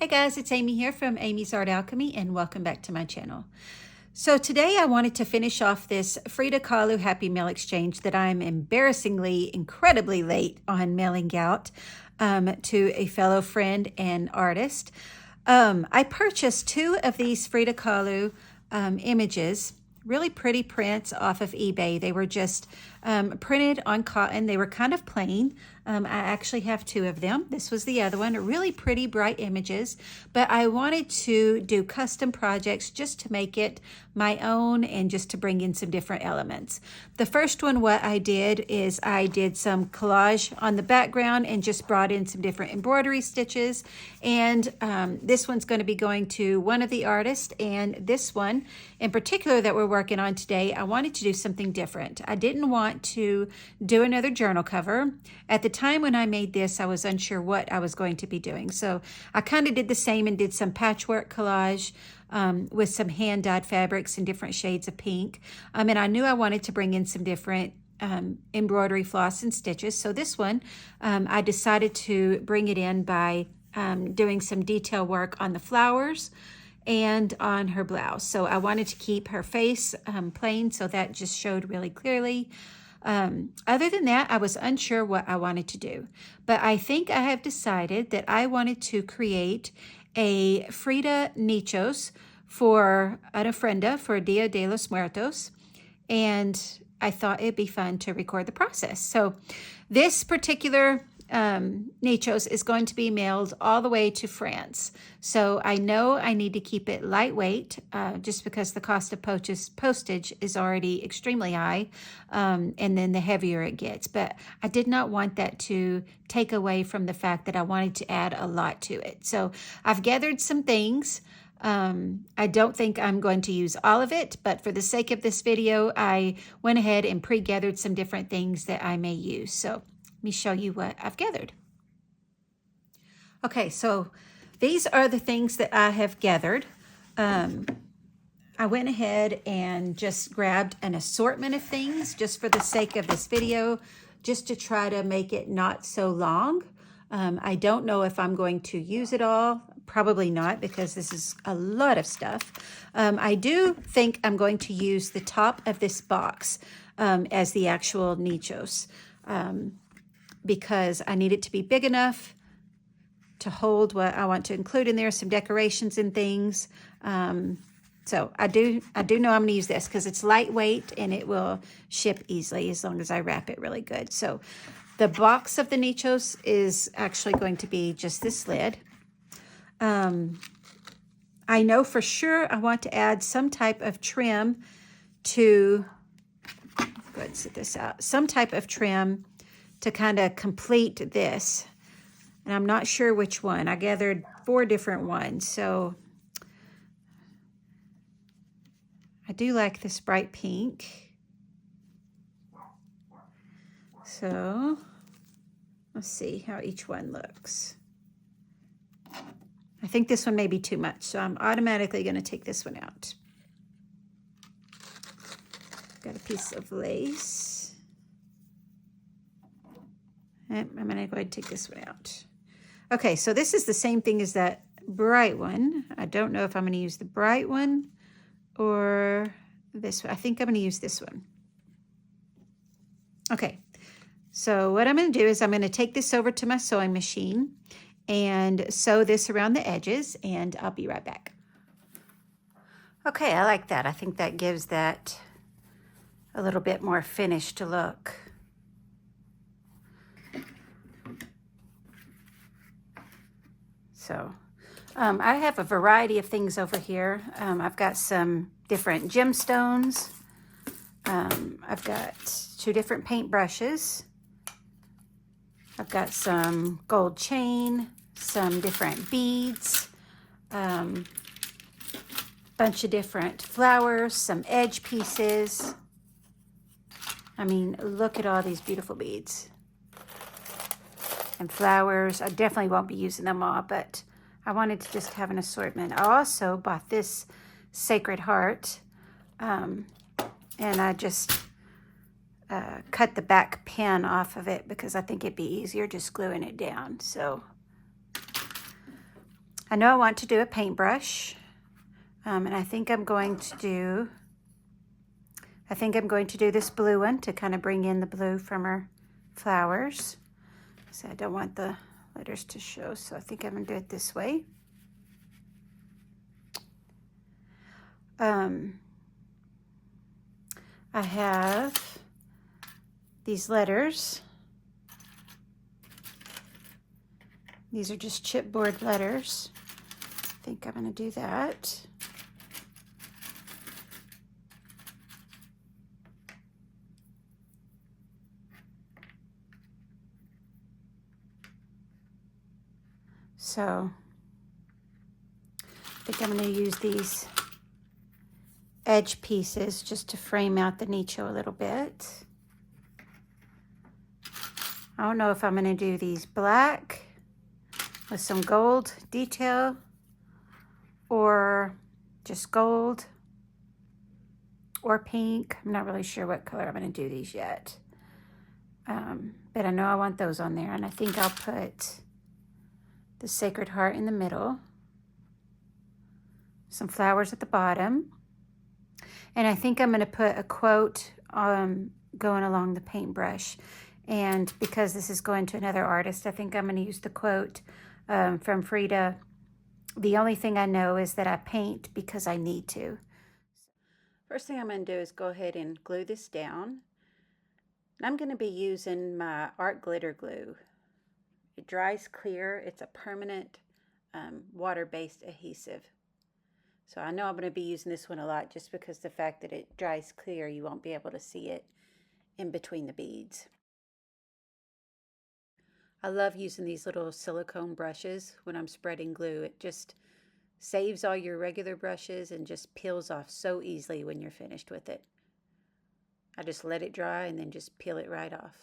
Hey guys, it's Amy here from Amy's Art Alchemy, and welcome back to my channel. So today I wanted to finish off this Frida Kahlo Happy Mail exchange that I'm embarrassingly, incredibly late on mailing out to a fellow friend and artist. I purchased two of these Frida Kahlo images, really pretty prints off of eBay. They were just printed on cotton. They were kind of plain. I actually have two of them. This was the other one. Really pretty, bright images. But I wanted to do custom projects just to make it my own and just to bring in some different elements. The first one, what I did is I did some collage on the background and just brought in some different embroidery stitches. And this one's going to be going to one of the artists. And this one in particular that we're working on today, I wanted to do something different. I didn't want to do another journal cover. At the time when I made this, I was unsure what I was going to be doing. So I kind of did the same and did some patchwork collage with some hand-dyed fabrics in different shades of pink. And I knew I wanted to bring in some different embroidery floss and stitches. So this one, I decided to bring it in by doing some detail work on the flowers and on her blouse. So I wanted to keep her face plain, so that just showed really clearly. Other than that, I was unsure what I wanted to do, but I think I have decided that I wanted to create a Frida Nichos for an ofrenda for Dia de los Muertos, and I thought it'd be fun to record the process. So this particular Nichos is going to be mailed all the way to France. So I know I need to keep it lightweight just because the cost of postage is already extremely high, and then the heavier it gets. But I did not want that to take away from the fact that I wanted to add a lot to it. So I've gathered some things. I don't think I'm going to use all of it, but for the sake of this video, I went ahead and pre-gathered some different things that I may use. So let me show you what I've gathered. Okay, so these are the things that I have gathered. I went ahead and just grabbed an assortment of things just for the sake of this video, just to try to make it not so long. I don't know if I'm going to use it all. Probably not, because this is a lot of stuff. I do think I'm going to use the top of this box as the actual nichos. Because I need it to be big enough to hold what I want to include in there, some decorations and things. So I do know I'm going to use this because it's lightweight and it will ship easily as long as I wrap it really good. So the box of the nichos is actually going to be just this lid. I know for sure I want to add some type of trim to, go ahead and set this out, some type of trim to kind of complete this. And I'm not sure which one. I gathered 4 different ones. So I do like this bright pink. So let's see how each one looks. I think this one may be too much, so I'm automatically going to take this one out. Got a piece of lace. I'm going to go ahead and take this one out. Okay, so this is the same thing as that bright one. I don't know if I'm going to use the bright one or this one. I think I'm going to use this one. Okay, so what I'm going to do is I'm going to take this over to my sewing machine and sew this around the edges, and I'll be right back. Okay, I like that. I think that gives that a little bit more finished look. So I have a variety of things over here. I've got some different gemstones. I've got 2 different paint brushes. I've got some gold chain, some different beads, bunch of different flowers, some edge pieces. I mean, look at all these beautiful beads and flowers. I definitely won't be using them all, but I wanted to just have an assortment. I also bought this Sacred Heart, and I just cut the back pin off of it because I think it'd be easier just gluing it down. So I know I want to do a paintbrush, and I think I'm going to do this blue one to kind of bring in the blue from her flowers. So I don't want the letters to show, so I think I'm going to do it this way. I have these letters. These are just chipboard letters. I think I'm going to do that. So I think I'm going to use these edge pieces just to frame out the Nicho a little bit. I don't know if I'm going to do these black with some gold detail or just gold or pink. I'm not really sure what color I'm going to do these yet. But I know I want those on there, and I think I'll put the Sacred Heart in the middle, some flowers at the bottom, and I think I'm going to put a quote going along the paintbrush. And because this is going to another artist, I think I'm going to use the quote from Frida. The only thing I know is that I paint because I need to. First thing I'm going to do is go ahead and glue this down. And I'm going to be using my art glitter glue. It dries clear. It's a permanent water-based adhesive. So I know I'm going to be using this one a lot just because the fact that it dries clear, you won't be able to see it in between the beads. I love using these little silicone brushes when I'm spreading glue. It just saves all your regular brushes and just peels off so easily when you're finished with it. I just let it dry and then just peel it right off.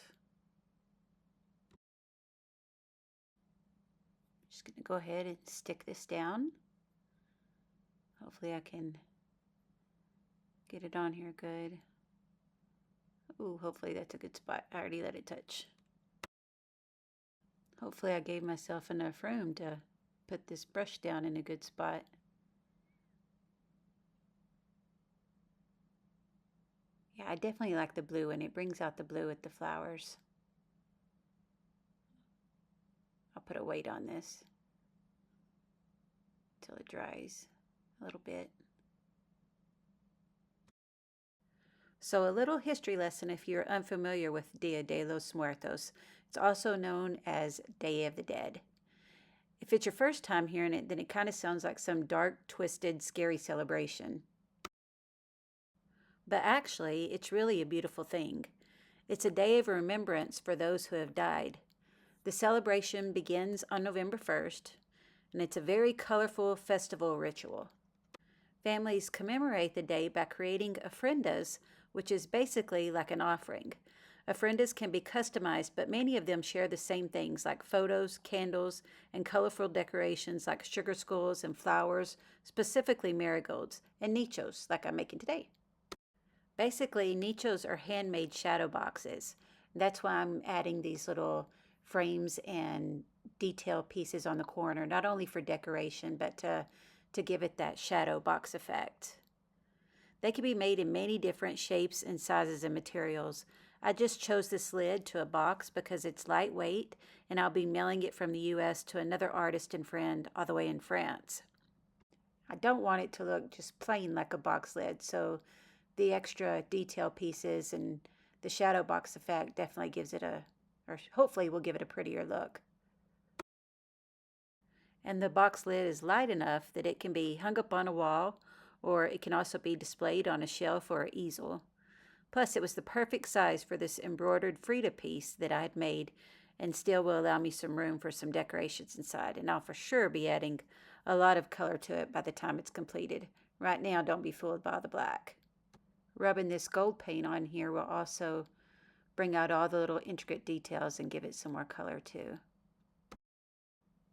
Just going to go ahead and stick this down. Hopefully I can get it on here good. Ooh, hopefully that's a good spot. I already let it touch. Hopefully I gave myself enough room to put this brush down in a good spot. Yeah, I definitely like the blue, and it brings out the blue with the flowers. I'll put a weight on this until it dries a little bit. So a little history lesson if you're unfamiliar with Dia de los Muertos. It's also known as Day of the Dead. If it's your first time hearing it, then it kind of sounds like some dark, twisted, scary celebration. But actually, it's really a beautiful thing. It's a day of remembrance for those who have died. The celebration begins on November 1st, and it's a very colorful festival ritual. Families commemorate the day by creating ofrendas, which is basically like an offering. Ofrendas can be customized, but many of them share the same things like photos, candles, and colorful decorations like sugar skulls and flowers, specifically marigolds, and nichos like I'm making today. Basically, nichos are handmade shadow boxes. That's why I'm adding these little frames and detail pieces on the corner, not only for decoration, but to give it that shadow box effect. They can be made in many different shapes and sizes and materials. I just chose this lid to a box because it's lightweight, and I'll be mailing it from the US to another artist and friend all the way in France. I don't want it to look just plain like a box lid, so the extra detail pieces and the shadow box effect definitely gives it or hopefully will give it a prettier look. And the box lid is light enough that it can be hung up on a wall, or it can also be displayed on a shelf or easel. Plus, it was the perfect size for this embroidered Frida piece that I had made, and still will allow me some room for some decorations inside. And I'll for sure be adding a lot of color to it by the time it's completed. Right now, don't be fooled by the black. Rubbing this gold paint on here will also bring out all the little intricate details and give it some more color too.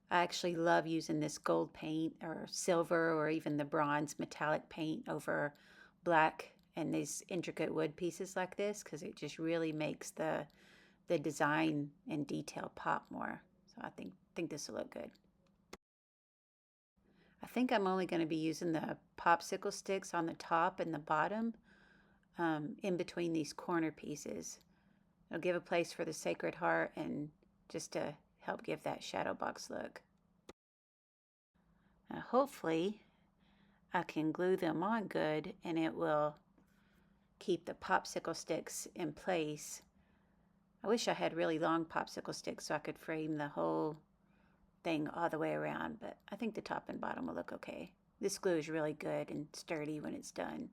I actually love using this gold paint or silver or even the bronze metallic paint over black and these intricate wood pieces like this because it just really makes the design and detail pop more. So I think this will look good. I think I'm only going to be using the popsicle sticks on the top and the bottom in between these corner pieces. It'll give a place for the Sacred Heart and just to help give that shadow box look. Now hopefully I can glue them on good and it will keep the popsicle sticks in place. I wish I had really long popsicle sticks so I could frame the whole thing all the way around, but I think the top and bottom will look okay. This glue is really good and sturdy when it's done.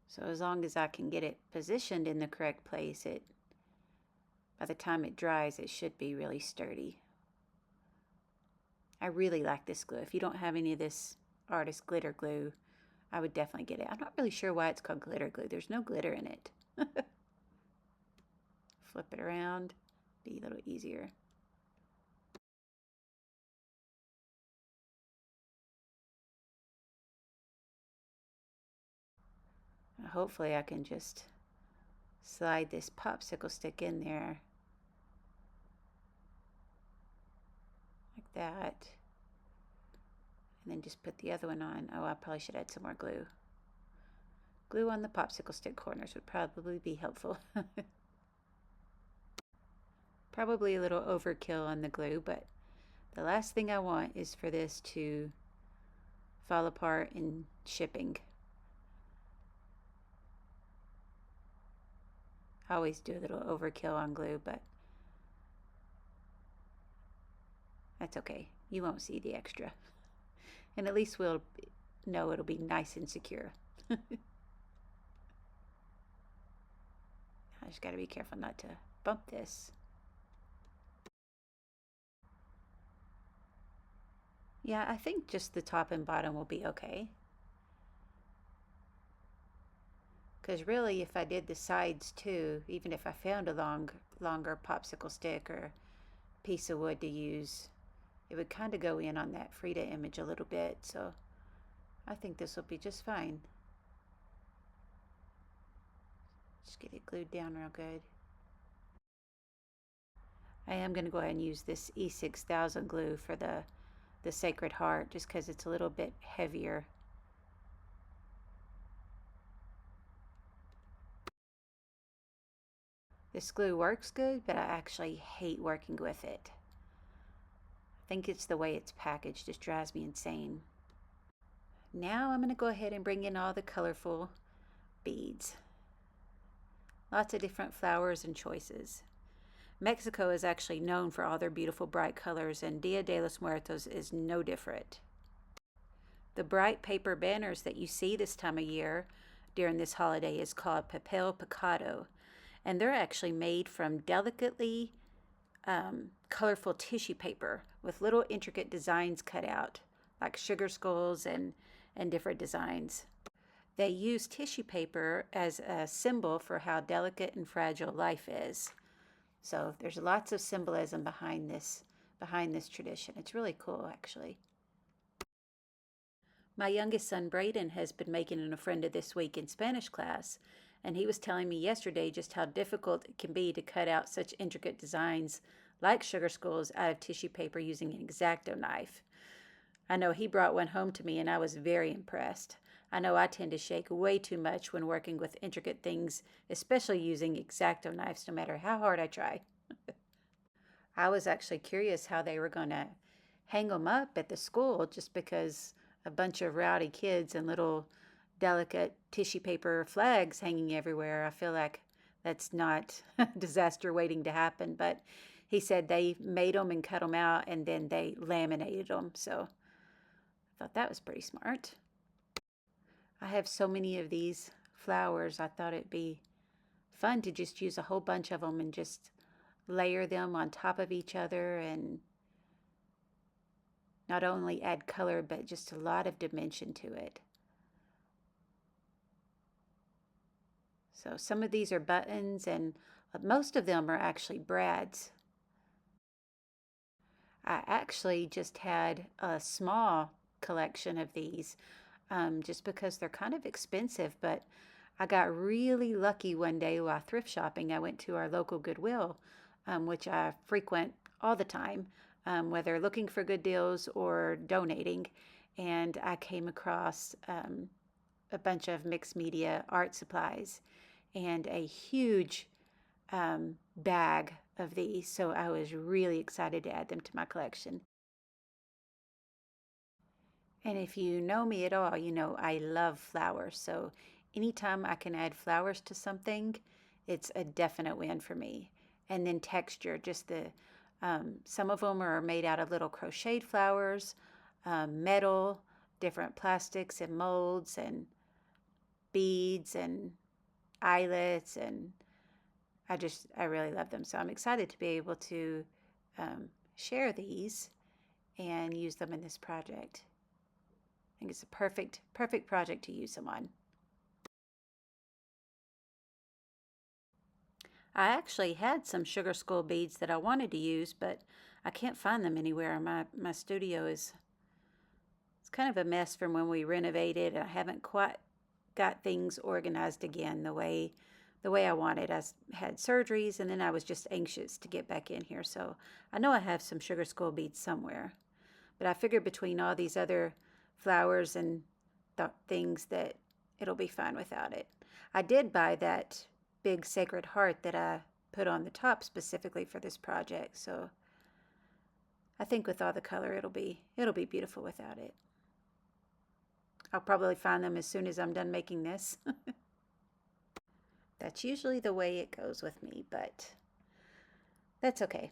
So as long as I can get it positioned in the correct place, by the time it dries, it should be really sturdy. I really like this glue. If you don't have any of this artist glitter glue, I would definitely get it. I'm not really sure why it's called glitter glue. There's no glitter in it. Flip it around, be a little easier. Hopefully I can just slide this popsicle stick in there like that, and then just put the other one on. Oh, I probably should add some more glue. Glue on the popsicle stick corners would probably be helpful. Probably a little overkill on the glue, but the last thing I want is for this to fall apart in shipping. I always do a little overkill on glue, but that's okay. You won't see the extra. And at least we'll know it'll be nice and secure. I just gotta be careful not to bump this. Yeah, I think just the top and bottom will be okay. Because really, if I did the sides too, even if I found a longer popsicle stick or piece of wood to use, it would kind of go in on that Frida image a little bit. So I think this will be just fine. Just get it glued down real good. I am going to go ahead and use this E6000 glue for the Sacred Heart, just because it's a little bit heavier. This glue works good, but I actually hate working with it. I think it's the way it's packaged just drives me insane. Now I'm going to go ahead and bring in all the colorful beads. Lots of different flowers and choices. Mexico is actually known for all their beautiful bright colors, and Dia de los Muertos is no different. The bright paper banners that you see this time of year during this holiday is called papel picado, and they're actually made from delicately colorful tissue paper with little intricate designs cut out, like sugar skulls and different designs. They use tissue paper as a symbol for how delicate and fragile life is. So there's lots of symbolism behind this tradition. It's really cool, actually. My youngest son, Braden, has been making an ofrenda this week in Spanish class, and he was telling me yesterday just how difficult it can be to cut out such intricate designs like sugar skulls out of tissue paper using an X-Acto knife. I know he brought one home to me, and I was very impressed. I know I tend to shake way too much when working with intricate things, especially using X-Acto knives, no matter how hard I try. I was actually curious how they were going to hang them up at the school, just because a bunch of rowdy kids and little delicate tissue paper flags hanging everywhere. I feel like that's not a disaster waiting to happen, but he said they made them and cut them out and then they laminated them. So I thought that was pretty smart. I have so many of these flowers, I thought it'd be fun to just use a whole bunch of them and just layer them on top of each other and not only add color, but just a lot of dimension to it. So some of these are buttons, and most of them are actually brads. I actually just had a small collection of these just because they're kind of expensive, but I got really lucky one day while thrift shopping. I went to our local Goodwill, which I frequent all the time. whether looking for good deals or donating. And I came across a bunch of mixed media art supplies and a huge bag of these. So I was really excited to add them to my collection. And if you know me at all, you know I love flowers. So anytime I can add flowers to something, it's a definite win for me. And then texture, just some of them are made out of little crocheted flowers, metal, different plastics and molds and beads and eyelets, and I really love them. So I'm excited to be able to share these and use them in this project. I think it's a perfect project to use them on. I actually had some sugar skull beads that I wanted to use, but I can't find them anywhere. My studio it's kind of a mess from when we renovated. I haven't quite got things organized again the way I wanted. I had surgeries, and then I was just anxious to get back in here. So I know I have some sugar skull beads somewhere, but I figured between all these other flowers and things that it'll be fine without it. I did buy that big sacred heart that I put on the top specifically for this project, so I think with all the color it'll be beautiful without it. I'll probably find them as soon as I'm done making this. That's usually the way it goes with me, but that's okay.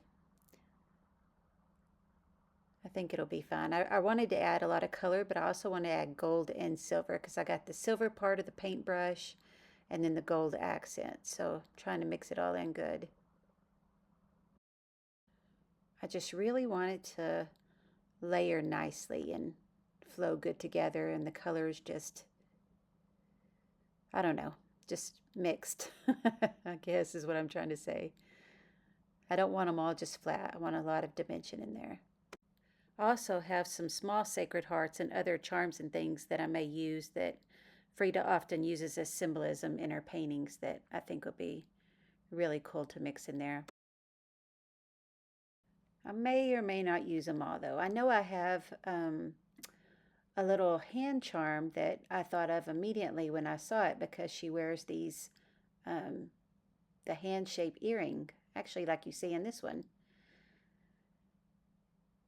I think it'll be fine. I wanted to add a lot of color, but I also want to add gold and silver because I got the silver part of the paintbrush and then the gold accent. So I'm trying to mix it all in good. I just really want it to layer nicely and flow good together, and the colors just, I don't know, just mixed, I guess is what I'm trying to say. I don't want them all just flat. I want a lot of dimension in there. I also have some small sacred hearts and other charms and things that I may use that Frida often uses as symbolism in her paintings that I think would be really cool to mix in there. I may or may not use them all though. I know I have a little hand charm that I thought of immediately when I saw it because she wears these, the hand-shaped earring, actually like you see in this one.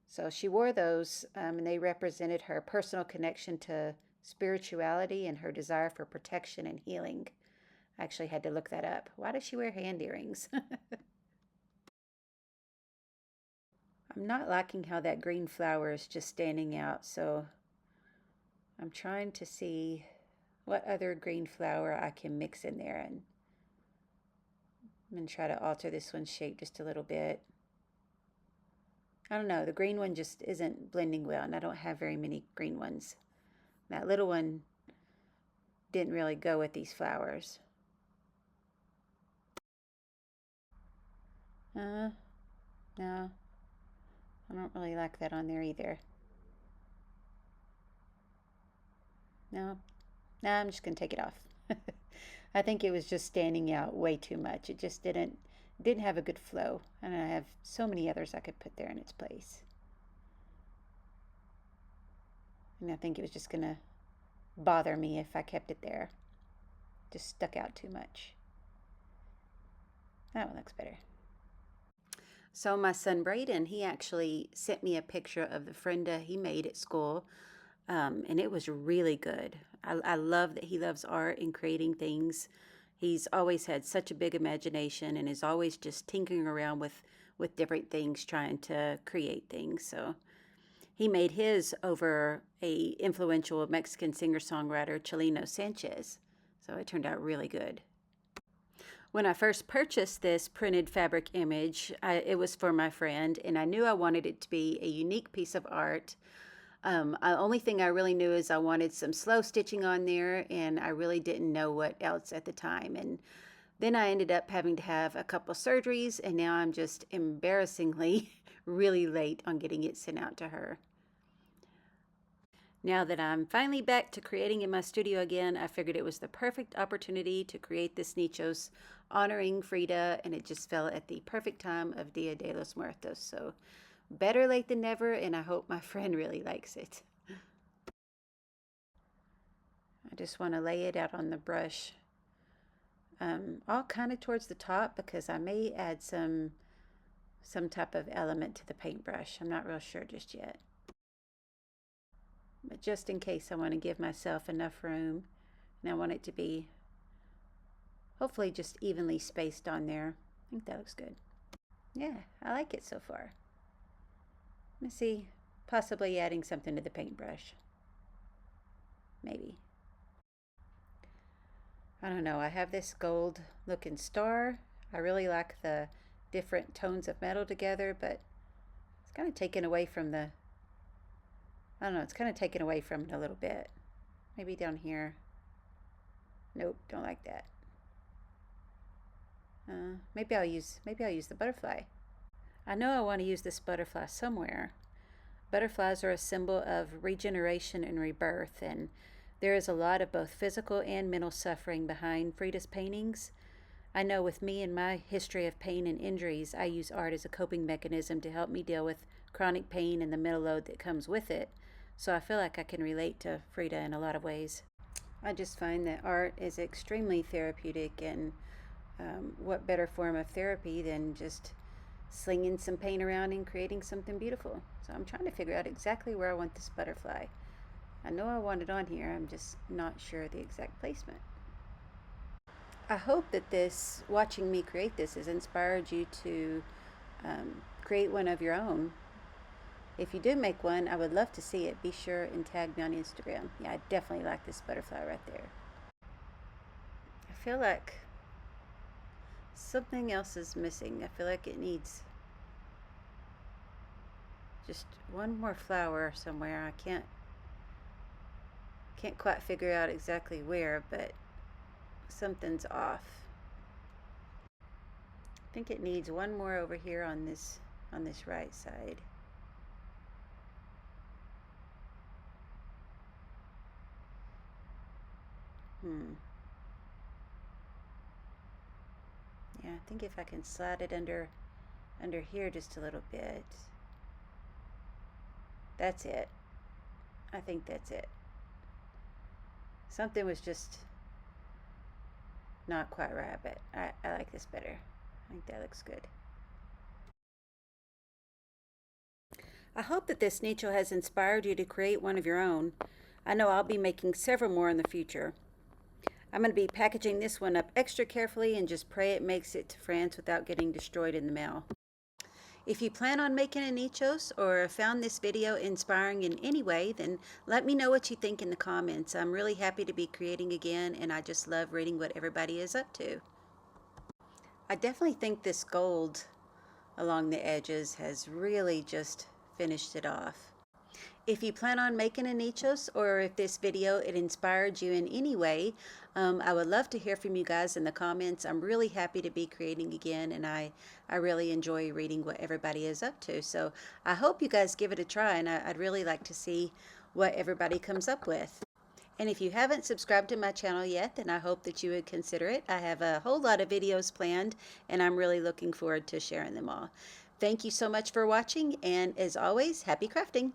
So she wore those, and they represented her personal connection to spirituality and her desire for protection and healing. I actually had to look that up. Why does she wear hand earrings? I'm not liking how that green flower is just standing out, so I'm trying to see what other green flower I can mix in there, and I'm going to try to alter this one's shape just a little bit. I don't know, the green one just isn't blending well, and I don't have very many green ones. That little one didn't really go with these flowers. No, I don't really like that on there either. No, I'm just going to take it off. I think it was just standing out way too much. It just didn't have a good flow, and I have so many others I could put there in its place. And I think it was just going to bother me if I kept it there. Just stuck out too much. That one looks better. So my son Braden, he actually sent me a picture of the Frida he made at school, and it was really good. I love that he loves art and creating things. He's always had such a big imagination and is always just tinkering around with different things, trying to create things. So he made his over a influential Mexican singer-songwriter, Chelino Sanchez. So it turned out really good. When I first purchased this printed fabric image, it was for my friend, and I knew I wanted it to be a unique piece of art. The only thing I really knew is I wanted some slow stitching on there, and I really didn't know what else at the time. And then I ended up having to have a couple surgeries, and now I'm just embarrassingly really late on getting it sent out to her. Now that I'm finally back to creating in my studio again, I figured it was the perfect opportunity to create this Nichos honoring Frida, and it just fell at the perfect time of Dia de los Muertos. So better late than never, and I hope my friend really likes it. I just want to lay it out on the brush, all kind of towards the top, because I may add some type of element to the paintbrush. I'm not real sure just yet. But just in case, I want to give myself enough room, and I want it to be hopefully just evenly spaced on there. I think that looks good. Yeah, I like it so far. Let me see, possibly adding something to the paintbrush. Maybe. I don't know, I have this gold looking star. I really like the different tones of metal together, but it's kind of taken away from the, I don't know, it's kind of taken away from it a little bit. Maybe down here. Nope, don't like that. Maybe I'll use the butterfly. I know I want to use this butterfly somewhere. Butterflies are a symbol of regeneration and rebirth, and there is a lot of both physical and mental suffering behind Frida's paintings. I know with me and my history of pain and injuries, I use art as a coping mechanism to help me deal with chronic pain and the mental load that comes with it. So I feel like I can relate to Frida in a lot of ways. I just find that art is extremely therapeutic, and what better form of therapy than just slinging some paint around and creating something beautiful. So I'm trying to figure out exactly where I want this butterfly. I know I want it on here, I'm just not sure the exact placement. I hope that this, watching me create this, has inspired you to create one of your own. If you do make one, I would love to see it. Be sure and tag me on Instagram. Yeah, I definitely like this butterfly right there. I feel like something else is missing. I feel like it needs just one more flower somewhere. I can't quite figure out exactly where, but something's off. I think it needs one more over here on this right side. Yeah, I think if I can slide it under here just a little bit. That's it. I think that's it. Something was just not quite right, but I like this better. I think that looks good. I hope that this Nicho has inspired you to create one of your own. I know I'll be making several more in the future. I'm going to be packaging this one up extra carefully and just pray it makes it to France without getting destroyed in the mail. If you plan on making a Nichos or found this video inspiring in any way, then let me know what you think in the comments. I'm really happy to be creating again, and I just love reading what everybody is up to. I definitely think this gold along the edges has really just finished it off. If you plan on making a Nichos, or if this video it inspired you in any way, I would love to hear from you guys in the comments. I'm really happy to be creating again, and I really enjoy reading what everybody is up to. So I hope you guys give it a try, and I'd really like to see what everybody comes up with. And if you haven't subscribed to my channel yet, then I hope that you would consider it. I have a whole lot of videos planned, and I'm really looking forward to sharing them all. Thank you so much for watching, and as always, happy crafting!